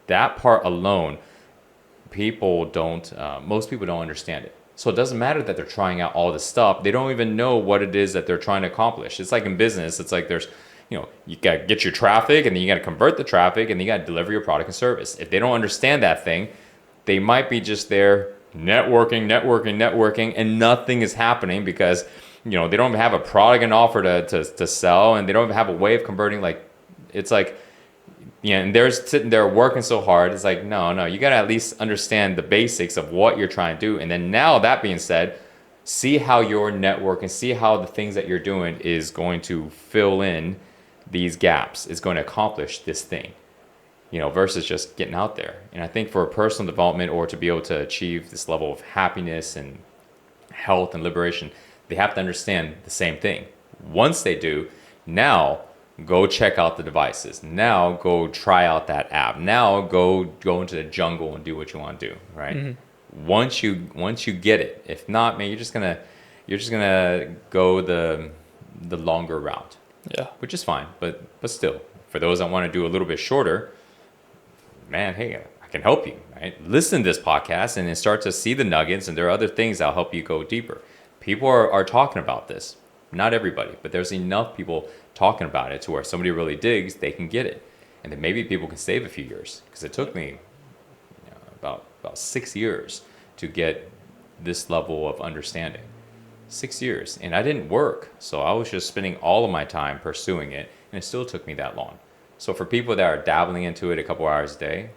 That part alone, most people don't understand it. So it doesn't matter that they're trying out all this stuff. They don't even know what it is that they're trying to accomplish. It's like in business. It's like there's, you got to get your traffic, and then you got to convert the traffic, and then you got to deliver your product and service. If they don't understand that thing, they might be just there networking, and nothing is happening because, they don't have a product and offer to sell, and they don't have a way of converting. Like, it's like, and they're sitting there working so hard. It's like, no, you got to at least understand the basics of what you're trying to do. And then now, that being said, see how your network and see how the things that you're doing is going to fill in these gaps, is going to accomplish this thing, versus just getting out there. And I think for personal development, or to be able to achieve this level of happiness and health and liberation, they have to understand the same thing. Once they do, now go check out the devices. Now go try out that app. Now go into the jungle and do what you want to do, right? Mm-hmm. Once you get it. If not, man, you're just gonna go the longer route. Yeah. Which is fine, but still, for those that want to do a little bit shorter, man, hey, I can help you, right? Listen to this podcast and then start to see the nuggets, and there are other things that'll help you go deeper. People are talking about this. Not everybody, but there's enough people talking about it to where somebody really digs, they can get it. And then maybe people can save a few years, because it took me about 6 years to get this level of understanding. 6 years, and I didn't work, so I was just spending all of my time pursuing it, and it still took me that long. So for people that are dabbling into it a couple hours a day,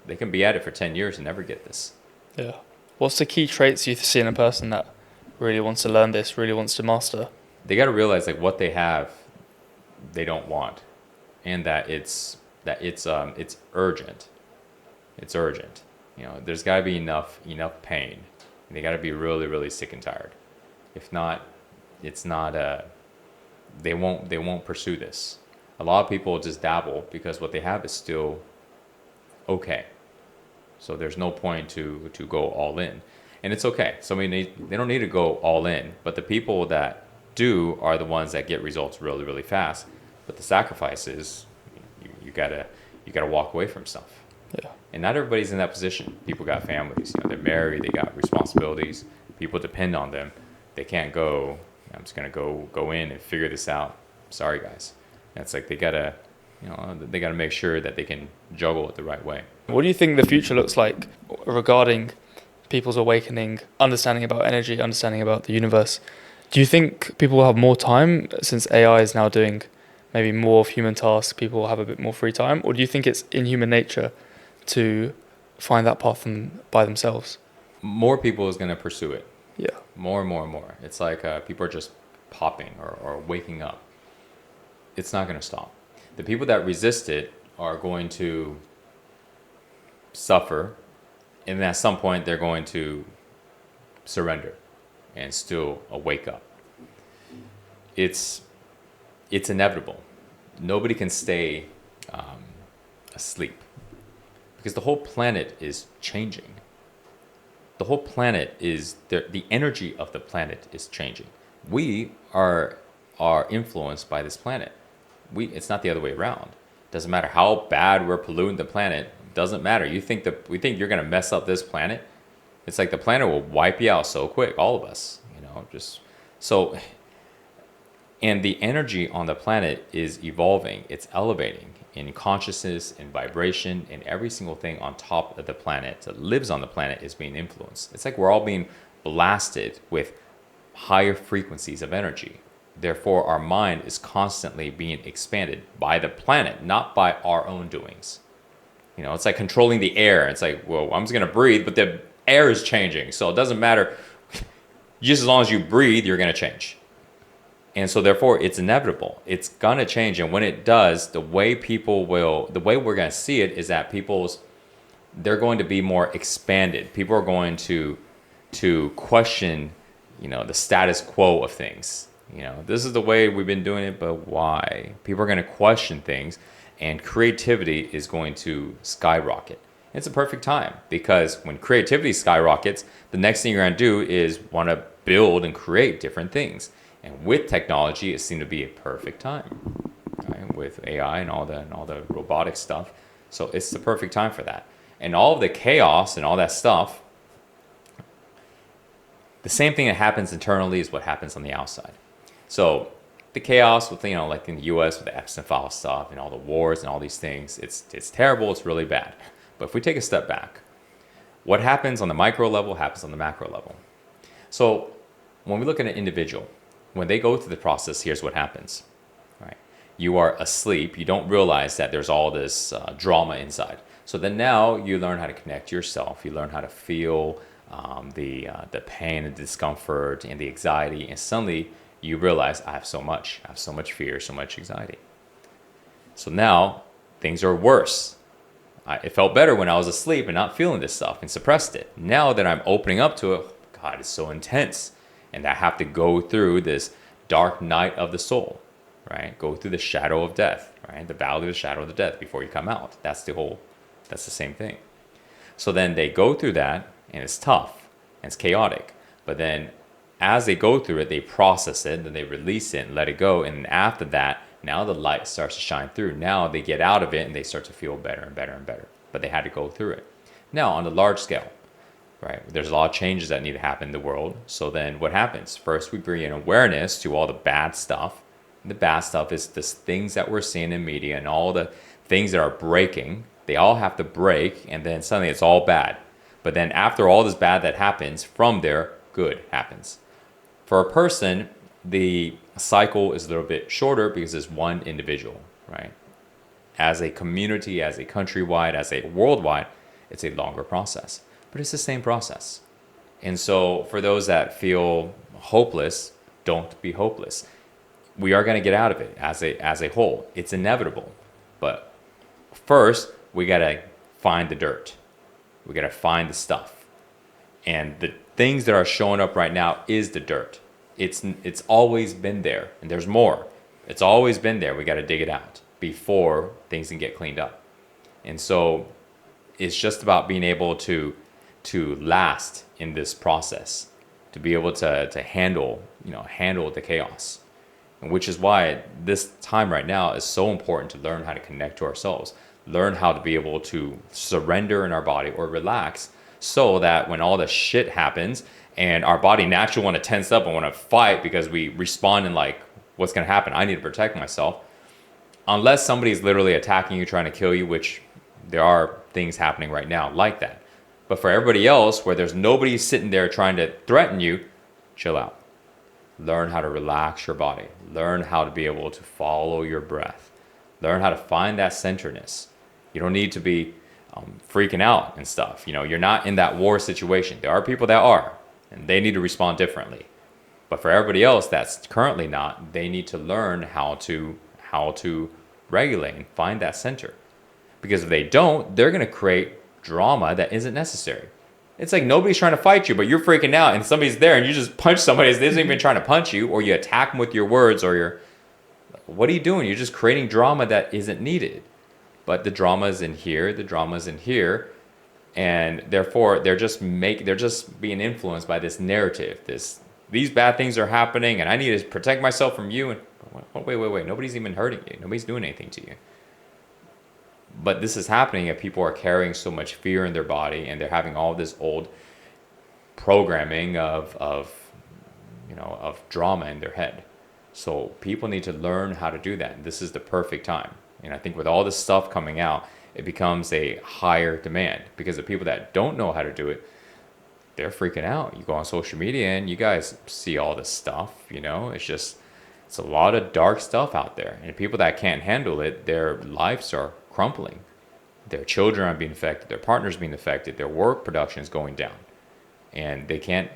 they can be at it for 10 years and never get this. Yeah. What's the key traits you see in a person that really wants to learn this, really wants to master? They got to realize like what they have, they don't want, and that it's urgent. It's urgent. There's got to be enough pain, and they got to be really, really sick and tired. If not, it's not they won't pursue this. A lot of people just dabble because what they have is still okay. So there's no point to go all in. And it's okay. They don't need to go all in, but the people that do are the ones that get results really, really fast. But the sacrifices, You gotta walk away from stuff. Yeah. And not everybody's in that position. People got families, they're married, they got responsibilities. People depend on them. They can't go, I'm just gonna go in and figure this out. Sorry, guys. And it's like they gotta make sure that they can juggle it the right way. What do you think the future looks like regarding people's awakening, understanding about energy, understanding about the universe? Do you think people will have more time since AI is now doing maybe more of human tasks, people will have a bit more free time? Or do you think it's in human nature to find that path by themselves? More people is going to pursue it. Yeah. More and more and more. It's like people are just popping or waking up. It's not going to stop. The people that resist it are going to suffer, and at some point they're going to surrender and still wake up. It's inevitable. Nobody can stay asleep because the whole planet is changing. The whole planet is the energy of the planet is changing. We are influenced by this planet. It's not the other way around. Doesn't matter how bad we're polluting the planet. Doesn't matter. We think you're gonna mess up this planet. It's like the planet will wipe you out so quick. All of us, just so. And the energy on the planet is evolving. It's elevating in consciousness, in vibration, and every single thing on top of the planet that lives on the planet is being influenced. It's like we're all being blasted with higher frequencies of energy. Therefore, our mind is constantly being expanded by the planet, not by our own doings. It's like controlling the air. It's like, well, I'm just going to breathe, but the air is changing. So it doesn't matter. Just as long as you breathe, you're going to change. And so therefore, it's inevitable. It's going to change. And when it does, the way we're going to see it is that they're going to be more expanded. People are going to question, the status quo of things. This is the way we've been doing it, but why? People are going to question things, and creativity is going to skyrocket. It's a perfect time because when creativity skyrockets, the next thing you're going to do is want to build and create different things. And with technology, it seemed to be a perfect time, right? With AI and all the robotic stuff. So it's the perfect time for that. And all of the chaos and all that stuff, the same thing that happens internally is what happens on the outside. So the chaos with, like in the US with the Epstein file stuff and all the wars and all these things, it's terrible, it's really bad. But if we take a step back, what happens on the micro level happens on the macro level. So when we look at an individual, when they go through the process, here's what happens, right? You are asleep. You don't realize that there's all this drama inside. So then now you learn how to connect to yourself. You learn how to feel the pain and discomfort and the anxiety. And suddenly you realize I have so much fear, so much anxiety. So now things are worse. It felt better when I was asleep and not feeling this stuff and suppressed it. Now that I'm opening up to it, God, it's so intense. And I have to go through this dark night of the soul, right? Go through the shadow of death, right? The valley of the shadow of the death before you come out. That's the same thing. So then they go through that, and it's tough, and it's chaotic. But then as they go through it, they process it, then they release it and let it go. And after that, now the light starts to shine through. Now they get out of it, and they start to feel better and better and better. But they had to go through it. Now, on the large scale, right? There's a lot of changes that need to happen in the world. So then what happens? First, we bring in awareness to all the bad stuff. And the bad stuff is the things that we're seeing in media and all the things that are breaking. They all have to break, and then suddenly it's all bad. But then after all this bad that happens, from there, good happens. For a person, the cycle is a little bit shorter because it's one individual, right? As a community, as a countrywide, as a worldwide, it's a longer process. But it's the same process. And so for those that feel hopeless, don't be hopeless. We are going to get out of it as a whole. It's inevitable. But first, we got to find the dirt. We got to find the stuff. And the things that are showing up right now is the dirt. It's always been there, and there's more. It's always been there. We got to dig it out before things can get cleaned up. And so it's just about being able to last in this process, to be able to handle the chaos. which is why this time right now is so important to learn how to connect to ourselves, learn how to be able to surrender in our body or relax, so that when all the shit happens and our body naturally want to tense up and want to fight because we respond in like, what's going to happen? I need to protect myself. Unless somebody's literally attacking you, trying to kill you, which there are things happening right now like that. But for everybody else, where there's nobody sitting there trying to threaten you, chill out. Learn how to relax your body. Learn how to be able to follow your breath. Learn how to find that centeredness. You don't need to be freaking out and stuff. You know, you're not in that war situation. There are people that are, and they need to respond differently. But for everybody else that's currently not, they need to learn how to regulate and find that center. Because if they don't, they're going to create drama that isn't necessary. It's like nobody's trying to fight you, but you're freaking out and somebody's there and you just punch somebody that isn't even trying to punch you, or you attack them with your words, or what are you doing? You're just creating drama that isn't needed. But the drama's in here, and therefore they're just being influenced by this narrative. These bad things are happening and I need to protect myself from you. And wait, nobody's even hurting you. Nobody's doing anything to you. But this is happening if people are carrying so much fear in their body and they're having all this old programming of drama in their head. So people need to learn how to do that. And this is the perfect time. And I think with all this stuff coming out, it becomes a higher demand, because the people that don't know how to do it, they're freaking out. You go on social media and you guys see all this stuff, it's a lot of dark stuff out there. And people that can't handle it, their lives are crumbling. Their children are being affected, their partners being affected, their work production is going down. And they can't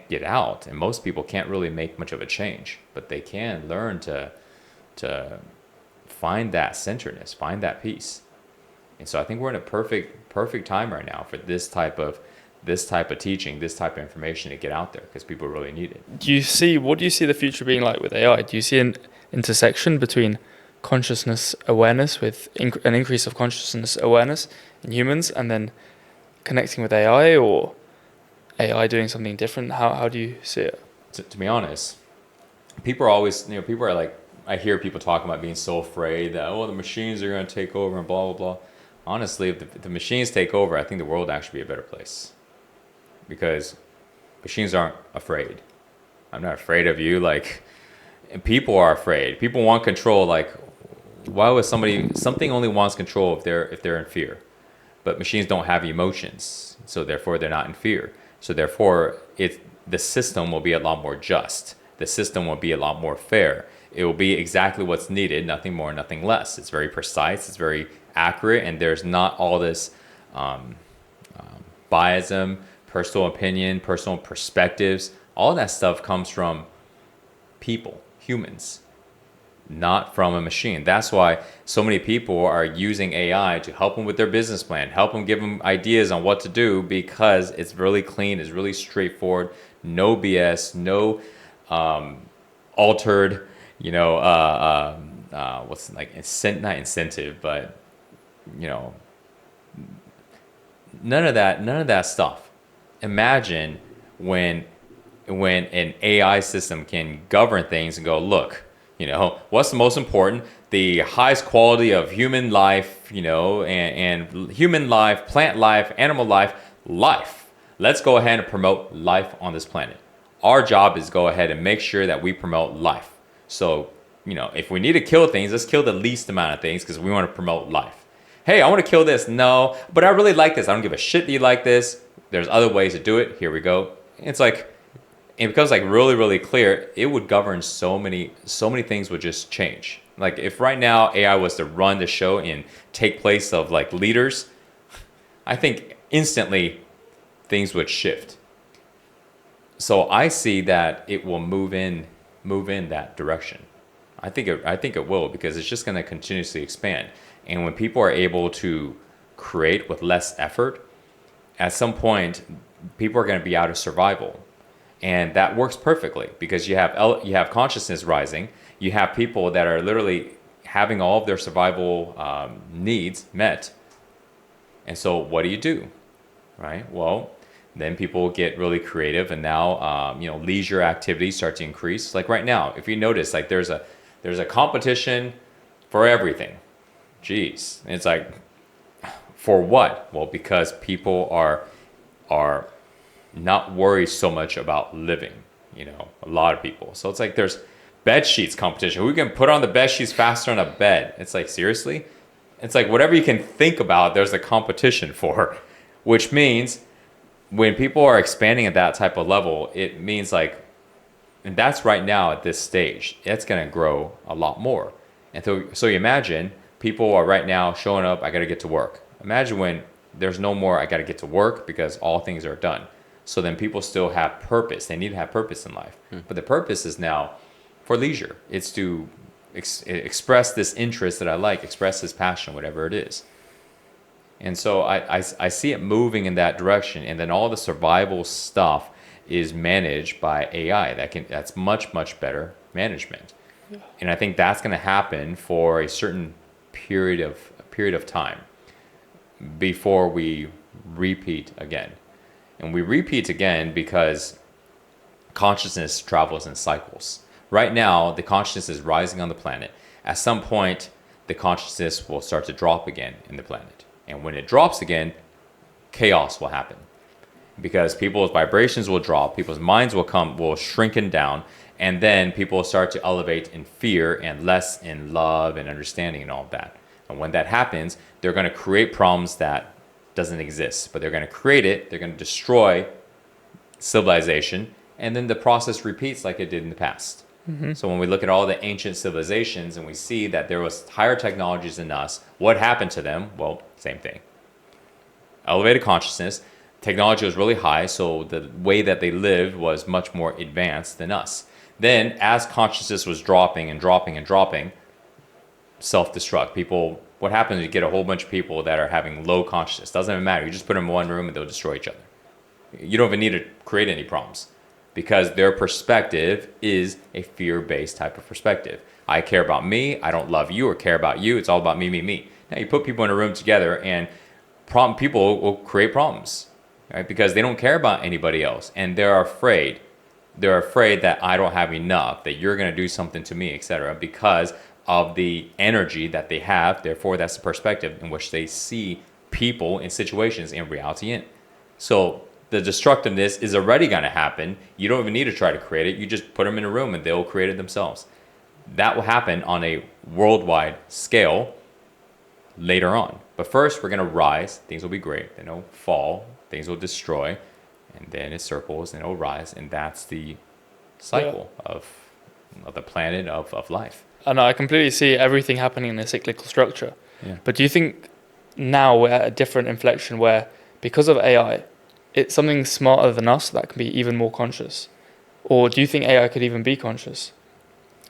get out. And most people can't really make much of a change, but they can learn to find that centeredness, find that peace. And so I think we're in a perfect time right now for this type of teaching, this type of information to get out there, because people really need it. What do you see the future being like with AI? Do you see an intersection between consciousness awareness, with an increase of consciousness awareness in humans, and then connecting with AI, or AI doing something different? How do you see it? To be honest, people are always, people are like, I hear people talking about being so afraid that, the machines are going to take over and blah, blah, blah. Honestly, if the machines take over, I think the world would actually be a better place, because machines aren't afraid. I'm not afraid of you. And people are afraid. People want control. Why would something only wants control if they're in fear? But machines don't have emotions, so therefore they're not in fear. So therefore, the system will be a lot more just. The system will be a lot more fair. It will be exactly what's needed, nothing more, nothing less. It's very precise, it's very accurate, and there's not all this biasm, personal opinion, personal perspectives. All that stuff comes from people, humans, not from a machine. That's why so many people are using AI to help them with their business plan, help them, give them ideas on what to do, because it's really clean, it's really straightforward, no BS, no altered, what's not incentive, but none of that stuff. Imagine when an AI system can govern things and go, look, what's the most important? The highest quality of human life, and human life, plant life, animal life. Let's go ahead and promote life on this planet. Our job is go ahead and make sure that we promote life. So, if we need to kill things, let's kill the least amount of things, because we want to promote life. Hey, I want to kill this. No, but I really like this. I don't give a shit that you like this. There's other ways to do it. Here we go. It becomes really, really clear. It would govern so many things would just change. If right now AI was to run the show and take place of leaders, I think instantly things would shift. So I see that it will move in that direction. I think it will, because it's just going to continuously expand. And when people are able to create with less effort, at some point people are going to be out of survival. And that works perfectly, because you have consciousness rising. You have people that are literally having all of their survival needs met. And so what do? Right? Well, then people get really creative, and now leisure activities start to increase. Like right now, if you notice, like there's a competition for everything. Jeez, and it's like, for what? Well, because people are not worried so much about living. A lot of people. So it's like there's bed sheets competition. Who can put on the bed sheets faster on a bed? It's like, seriously? It's like whatever you can think about, there's a competition for, which means when people are expanding at that type of level, it means like, and that's right now at this stage, it's going to grow a lot more. And so you imagine people are right now showing up, I got to get to work. Imagine when there's no more, I got to get to work because all things are done. So then people still have purpose. They need to have purpose in life. But the purpose is now for leisure. It's to express this interest that I like, express this passion, whatever it is. And so I see it moving in that direction. And then all the survival stuff is managed by AI. That's much, much better management. Yeah. And I think that's going to happen for a certain period of time before we repeat again. And we repeat again because consciousness travels in cycles. Right now, the consciousness is rising on the planet. At some point, the consciousness will start to drop again in the planet. And when it drops again, chaos will happen. Because people's vibrations will drop, people's minds will shrinken down, and then people will start to elevate in fear and less in love and understanding and all of that. And when that happens, they're going to create problems that doesn't exist, but they're going to create it, they're going to destroy civilization, and then the process repeats like it did in the past. Mm-hmm. So when we look at all the ancient civilizations and we see that there was higher technologies than us, what happened to them? Well, same thing. Elevated consciousness, technology was really high, so the way that they lived was much more advanced than us. Then as consciousness was dropping and dropping and dropping, self-destruct. People, what happens is you get a whole bunch of people that are having low consciousness. Doesn't even matter. You just put them in one room and they'll destroy each other. You don't even need to create any problems because their perspective is a fear-based type of perspective. I care about me. I don't love you or care about you. It's all about me, me, me. Now you put people in a room together and people will create problems, right? Because they don't care about anybody else and they're afraid. They're afraid that I don't have enough, that you're going to do something to me, etc. because of the energy that they have. Therefore, that's the perspective in which they see people and situations in reality in. So the destructiveness is already going to happen. You don't even need to try to create it. You just put them in a room and they'll create it themselves. That will happen on a worldwide scale later on. But first, we're going to rise. Things will be great. Then it'll fall. Things will destroy. And then it circles and it'll rise. And that's the cycle of the planet of life. And I completely see everything happening in a cyclical structure. Yeah. But do you think now we're at a different inflection where, because of AI, it's something smarter than us that can be even more conscious? Or do you think AI could even be conscious?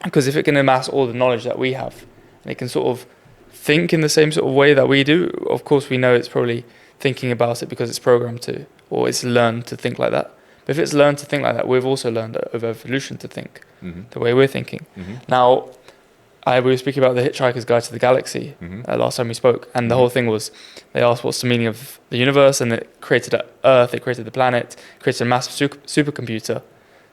Because if it can amass all the knowledge that we have, and it can sort of think in the same sort of way that we do, of course we know it's probably thinking about it because it's programmed to, or it's learned to think like that. But if it's learned to think like that, we've also learned over evolution to think the way we're thinking. Mm-hmm. Now, we were speaking about the Hitchhiker's Guide to the Galaxy last time we spoke, and the whole thing was they asked what's the meaning of the universe, and it created Earth, it created the planet, created a massive supercomputer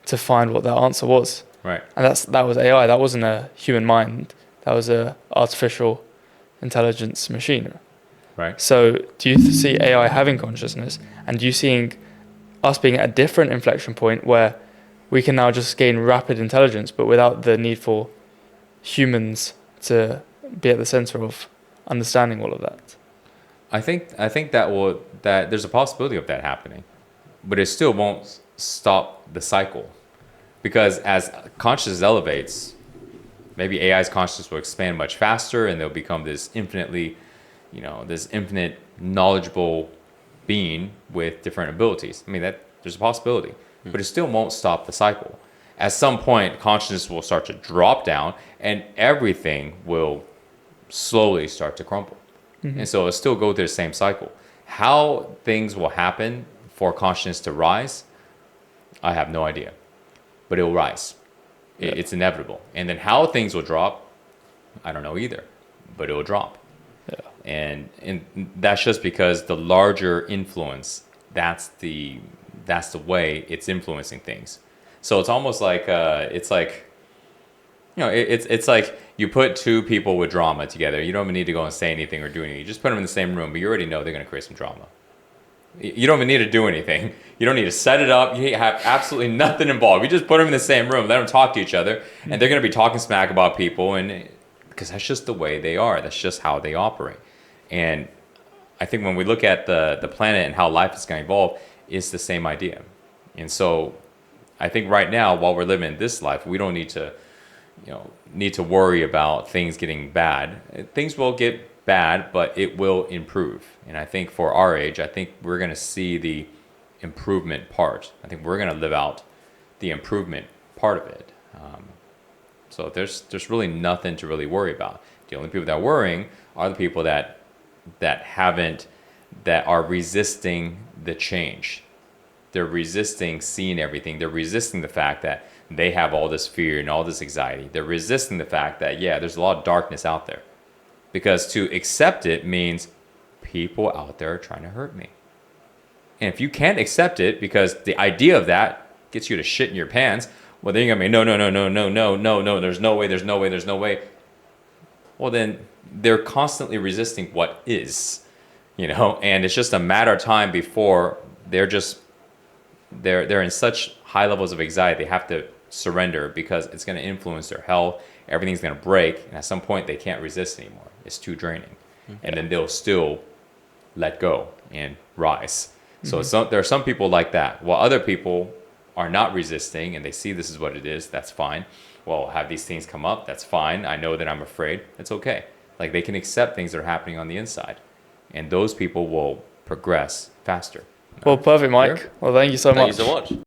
to find what that answer was. Right. And that was AI. That wasn't a human mind. That was a artificial intelligence machine. Right. So do you see AI having consciousness, and do you seeing us being at a different inflection point where we can now just gain rapid intelligence, but without the need for humans to be at the center of understanding all of that? I think that there's a possibility of that happening, but it still won't stop the cycle, because as consciousness elevates, maybe AI's consciousness will expand much faster, and they'll become this infinite knowledgeable being with different abilities. I mean, that there's a possibility, but it still won't stop the cycle. At some point, consciousness will start to drop down and everything will slowly start to crumble. Mm-hmm. And so it'll still go through the same cycle. How things will happen for consciousness to rise, I have no idea. But it will rise. Yeah. It's inevitable. And then how things will drop, I don't know either. But it will drop. Yeah. And that's just because the larger influence, that's the that's the way it's influencing things. So it's almost like it's like you put two people with drama together. You don't even need to go and say anything or do anything. You just put them in the same room, but you already know they're going to create some drama. You don't even need to do anything. You don't need to set it up. You have absolutely nothing involved. You just put them in the same room, let them talk to each other, and they're going to be talking smack about people, and because that's just the way they are. That's just how they operate. And I think when we look at the planet and how life is going to evolve, it's the same idea. And so I think right now, while we're living this life, we don't need to worry about things getting bad. Things will get bad, but it will improve. And I think for our age, I think we're going to see the improvement part. I think we're going to live out the improvement part of it. So there's really nothing to really worry about. The only people that are worrying are the people that are resisting the change. They're resisting seeing everything. They're resisting the fact that they have all this fear and all this anxiety. They're resisting the fact that, there's a lot of darkness out there. Because to accept it means people out there are trying to hurt me. And if you can't accept it because the idea of that gets you to shit in your pants, well, then you're going to be, no, there's no way. Well, then they're constantly resisting what is, and it's just a matter of time before they're in such high levels of anxiety, they have to surrender because it's going to influence their health. Everything's going to break. And at some point, they can't resist anymore. It's too draining. And then they'll still let go and rise. So there are some people like that. While other people are not resisting and they see this is what it is, that's fine. Well, have these things come up, that's fine. I know that I'm afraid. It's okay. Like they can accept things that are happening on the inside. And those people will progress faster. Well, perfect, Mike. Well, thank you so much. Thank you so much.